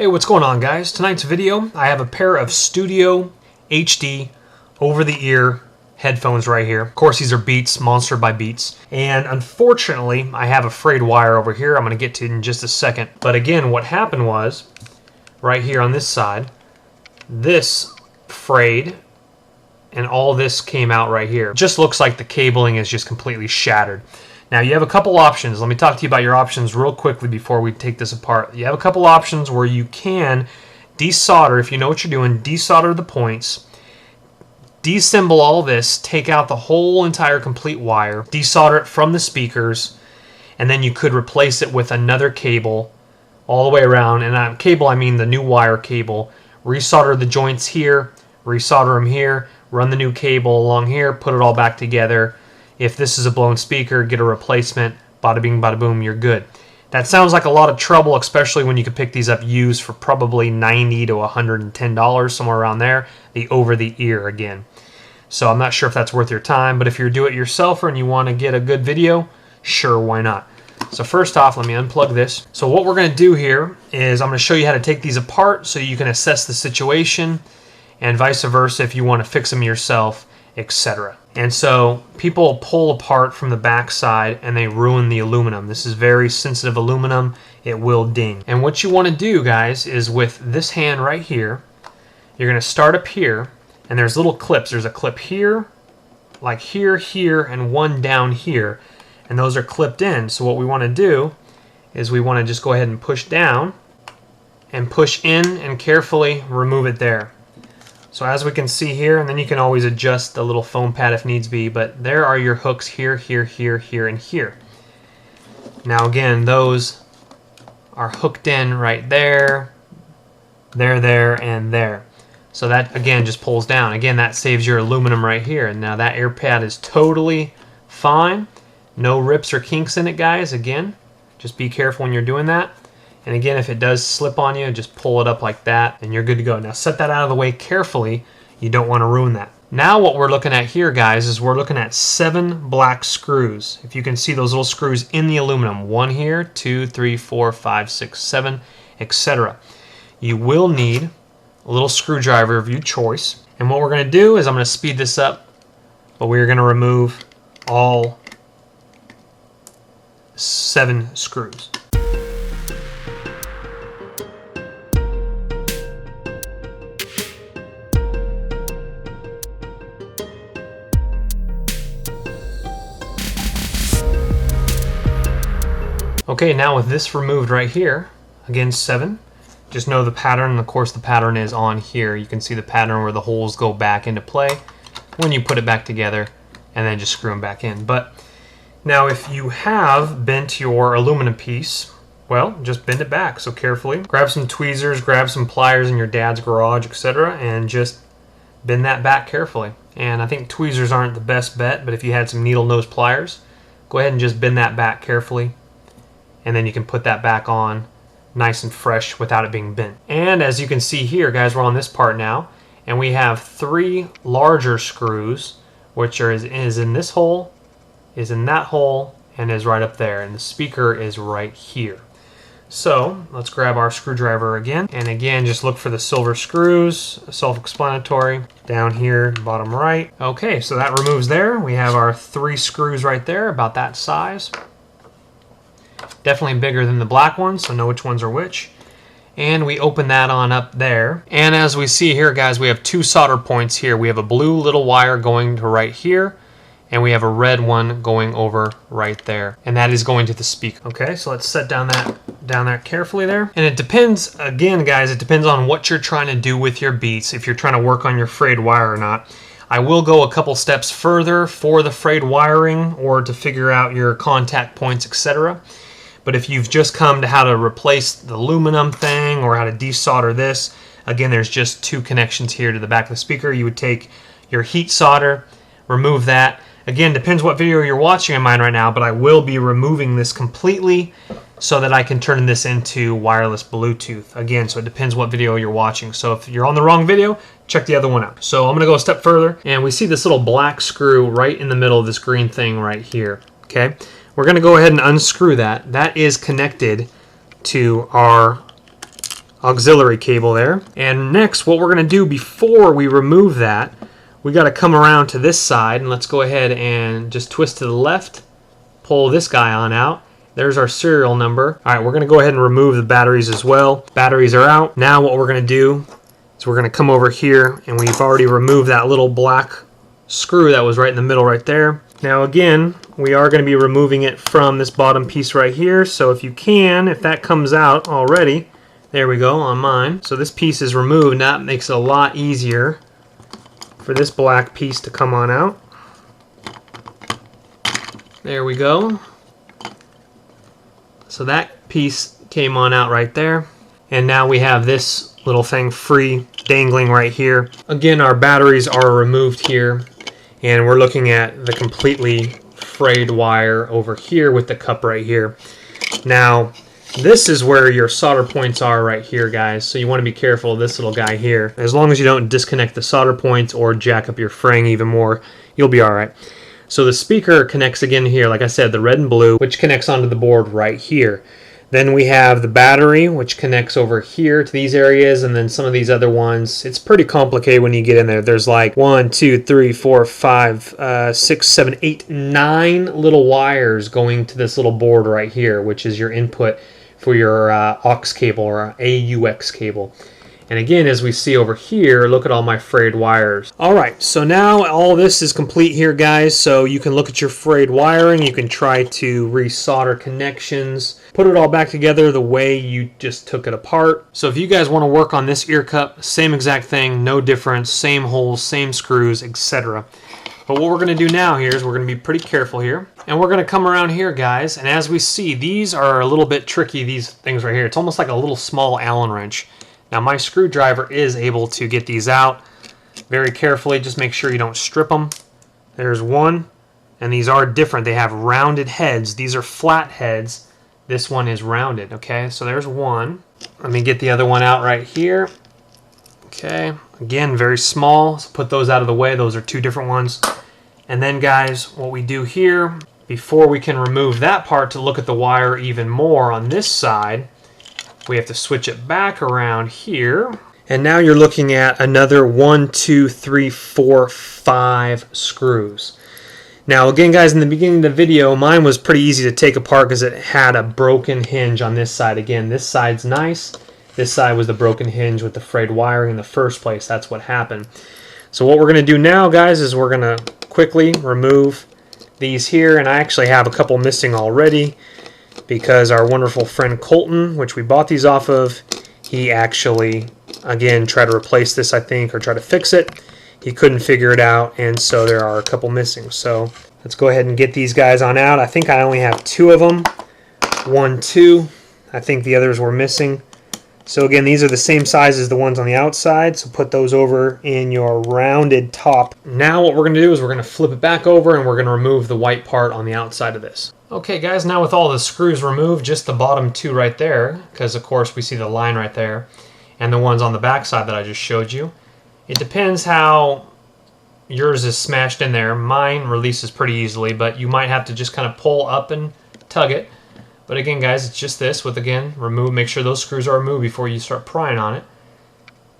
Hey, what's going on, guys? Tonight's video, I have a pair of Studio HD over-the-ear headphones right here. Of course, these are Beats, Monster by Beats. And unfortunately, I have a frayed wire over here I'm going to get to in just a second. But again, what happened was, right here on this side, this frayed, and all this came out right here. It just looks like the cabling is just completely shattered. Now you have a couple options. Let me talk to you about your options real quickly before we take this apart. You have a couple options where you can desolder, if you know what you're doing, desolder the points, deassemble all this, take out the whole entire complete wire, desolder it from the speakers, and then you could replace it with another cable all the way around. And cable, I mean the new wire cable. Resolder the joints here, resolder them here, run the new cable along here, put it all back together. If this is a blown speaker, get a replacement, bada bing, bada boom, you're good. That sounds like a lot of trouble, especially when you could pick these up used for probably $90 to $110, somewhere around there, the over-the-ear again. So I'm not sure if that's worth your time, but if you're a do-it-yourselfer and you want to get a good video, sure, why not? So first off, let me unplug this. So what we're going to do here is I'm going to show you how to take these apart so you can assess the situation, and vice versa if you want to fix them yourself, etc. And so people pull apart from the back side and they ruin the aluminum. This is very sensitive aluminum. It will ding. And what you want to do, guys, is with this hand right here, you're going to start up here, and there's little clips. There's a clip here, like here, here, and one down here. And those are clipped in. So what we want to do is we want to just go ahead and push down and push in and carefully remove it there. So as we can see here, and then you can always adjust the little foam pad if needs be, but there are your hooks here, here, here, here, and here. Now again, those are hooked in right there, there, and there. So that again just pulls down. Again, that saves your aluminum right here. And now that Earpad is totally fine. No rips or kinks in it, guys. Again, just be careful when you're doing that. And again, if it does slip on you, just pull it up like that and you're good to go. Now set that out of the way carefully. You don't want to ruin that. Now what we're looking at here, guys, is we're looking at 7 black screws. If you can see those little screws in the aluminum. 1 here, 2, 3, 4, 5, 6, 7, etc. You will need a little screwdriver of your choice. And what we're going to do is I'm going to speed this up, but we're going to remove all 7 screws. Okay, now with this removed right here, again 7, just know the pattern, and of course the pattern is on here. You can see the pattern where the holes go back into play when you put it back together and then just screw them back in. But now if you have bent your aluminum piece, well, just bend it back. So carefully, grab some tweezers, grab some pliers in your dad's garage, etc., and just bend that back carefully. And I think tweezers aren't the best bet, but if you had some needle nose pliers, go ahead and just bend that back carefully. And then you can put that back on nice and fresh without it being bent. And as you can see here, guys, we're on this part now, and we have 3 larger screws, which is in this hole, is in that hole, and is right up there, and the speaker is right here. So let's grab our screwdriver again, and again just look for the silver screws, self-explanatory, down here bottom right. Okay, so that removes there. We have our 3 screws right there, about that size. Definitely bigger than the black ones, so know which ones are which. And we open that on up there. And as we see here, guys, we have 2 solder points here. We have a blue little wire going to right here, and we have a red one going over right there. And that is going to the speaker. Okay, so let's set down that carefully there. And it depends, again, guys, it depends on what you're trying to do with your Beats, if you're trying to work on your frayed wire or not. I will go a couple steps further for the frayed wiring or to figure out your contact points, etc. But if you've just come to how to replace the aluminum thing or how to desolder this, again, there's just 2 connections here to the back of the speaker. You would take your heat solder, remove that. Again, depends what video you're watching on mine right now, but I will be removing this completely so that I can turn this into wireless Bluetooth. Again, so it depends what video you're watching. So if you're on the wrong video, check the other one out. So I'm gonna go a step further, and we see this little black screw right in the middle of this green thing right here, okay? We're going to go ahead and unscrew that. That is connected to our auxiliary cable there. And next, what we're going to do before we remove that, we got to come around to this side, and let's go ahead and just twist to the left, pull this guy on out. There's our serial number. All right, we're going to go ahead and remove the batteries as well. Batteries are out. Now what we're going to do is we're going to come over here, and we've already removed that little black screw that was right in the middle right there. Now again, we are going to be removing it from this bottom piece right here. So if you can, if that comes out already, there we go on mine. So this piece is removed, and that makes it a lot easier for this black piece to come on out. There we go. So that piece came on out right there. And now we have this little thing free dangling right here. Again, our batteries are removed here, and we're looking at the completely frayed wire over here with the cup right here. Now, this is where your solder points are right here, guys. So you want to be careful of this little guy here. As long as you don't disconnect the solder points or jack up your fraying even more, you'll be all right. So the speaker connects again here, like I said, the red and blue, which connects onto the board right here. Then we have the battery, which connects over here to these areas, and then some of these other ones. It's pretty complicated when you get in there. There's like 1, 2, 3, 4, 5, 6, 7, 8, 9 little wires going to this little board right here, which is your input for your aux cable or AUX cable. And again, as we see over here, look at all my frayed wires. All right, so now all this is complete here, guys. So you can look at your frayed wiring. You can try to resolder connections, put it all back together the way you just took it apart. So if you guys want to work on this ear cup, same exact thing, no difference, same holes, same screws, etc. But what we're going to do now here is we're going to be pretty careful here. And we're going to come around here, guys. And as we see, these are a little bit tricky, these things right here. It's almost like a little small Allen wrench. Now my screwdriver is able to get these out very carefully. Just make sure you don't strip them. There's one. And these are different. They have rounded heads. These are flat heads. This one is rounded. Okay, so there's one. Let me get the other one out right here. Okay, again, very small. So put those out of the way. Those are two different ones. And then, guys, what we do here, before we can remove that part to look at the wire even more on this side, we have to switch it back around here. And now you're looking at another 1, 2, 3, 4, 5 screws. Now again, guys, in the beginning of the video, mine was pretty easy to take apart because it had a broken hinge on this side. Again, this side's nice. This side was the broken hinge with the frayed wiring in the first place. That's what happened. So what we're going to do now, guys, is we're going to quickly remove these here. And I actually have a couple missing already, because our wonderful friend Colton, which we bought these off of, he actually, again, tried to replace this, I think, or try to fix it. He couldn't figure it out, and so there are a couple missing. So let's go ahead and get these guys on out. I think I only have 2 of them. 1, 2. I think the others were missing. So again, these are the same size as the ones on the outside, so put those over in your rounded top. Now what we're going to do is we're going to flip it back over, and we're going to remove the white part on the outside of this. Okay, guys, now with all the screws removed, just the bottom 2 right there, because of course we see the line right there, and the ones on the back side that I just showed you. It depends how yours is smashed in there. Mine releases pretty easily, but you might have to just kind of pull up and tug it. But again, guys, it's just this with, again, make sure those screws are removed before you start prying on it.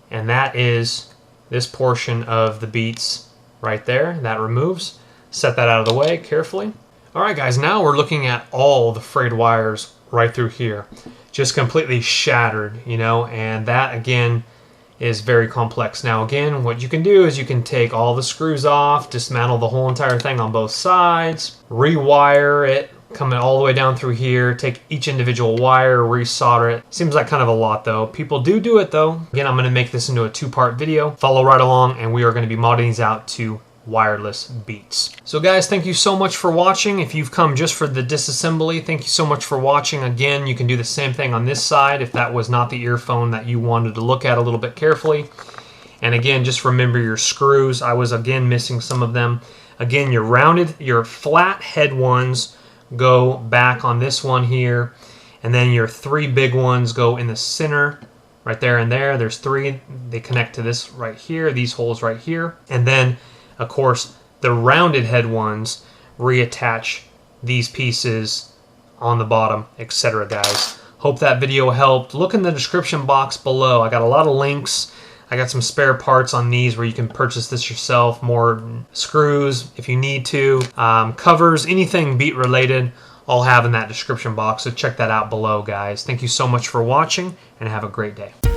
And that is this portion of the beats right there. That removes. Set that out of the way carefully. Alright, guys, now we're looking at all the frayed wires right through here. Just completely shattered, you know, and that, again, is very complex. Now, again, what you can do is you can take all the screws off, dismantle the whole entire thing on both sides, rewire it, coming all the way down through here, take each individual wire, resolder it. Seems like kind of a lot, though. People do it, though. Again, I'm going to make this into a 2-part video. Follow right along, and we are going to be modding these out to wireless beats. So guys, thank you so much for watching. If you've come just for the disassembly, thank you so much for watching. Again, you can do the same thing on this side if that was not the earphone that you wanted to look at a little bit carefully. And again, just remember your screws. I was again missing some of them. Again, your flat head ones go back on this one here, and then your 3 big ones go in the center right there and there. There's 3. They connect to this right here, these holes right here, and then of course, the rounded head ones reattach these pieces on the bottom, etc. guys. Hope that video helped. Look in the description box below. I got a lot of links. I got some spare parts on these where you can purchase this yourself. More screws if you need to. Covers, anything beat related, I'll have in that description box. So check that out below, guys. Thank you so much for watching and have a great day.